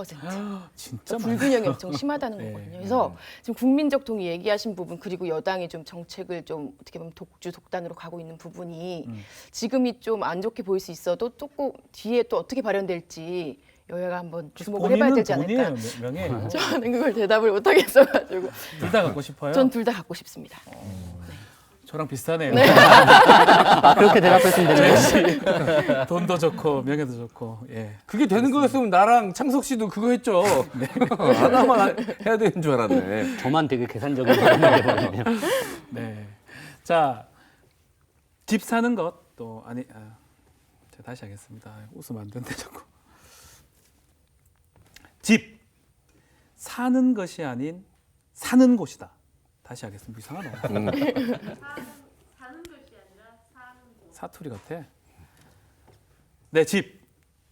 진짜 많아요. 불균형이 엄청 심하다는 네. 거거든요. 그래서 지금 국민적 동의 얘기하신 부분 그리고 여당이 좀 정책을 좀 어떻게 보면 독단으로 가고 있는 부분이 지금이 좀 안 좋게 보일 수 있어도 조금 뒤에 또 어떻게 발현될지 여야가 한번 주목을 해봐야 되지 않을까. 돈이에요, 명예예요. 저는 그걸 대답을 못 하겠어가지고. 둘 다 갖고 싶어요. 전 둘 다 갖고 싶습니다. 저랑 비슷하네요. 아, 그렇게 대답했으면 되네요. 돈도 좋고 명예도 좋고. 예. 그게 되는 거였으면 나랑 창석 씨도 그거 했죠. 하나만 해야 되는 줄 알았네. 저만 되게 계산적인 사람이 되거든요. 네. 자, 집 사는 것도 아니. 제가 다시 하겠습니다. 웃으면 안 되는데 자꾸. 집 사는 것이 아닌 사는 곳이다. 다시 하겠습니다. 이상하네. 사는 것이 아니라 사는 곳. 사투리 같아. 네, 집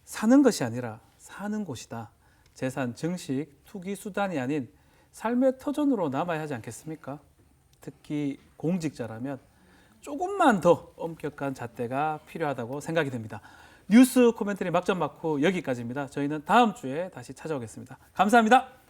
사는 것이 아니라 사는 곳이다. 재산, 증식, 투기 수단이 아닌 삶의 터전으로 남아야 하지 않겠습니까? 특히 공직자라면 조금만 더 엄격한 잣대가 필요하다고 생각이 됩니다. 뉴스 코멘터리 막전 막후 여기까지입니다. 저희는 다음 주에 다시 찾아오겠습니다. 감사합니다.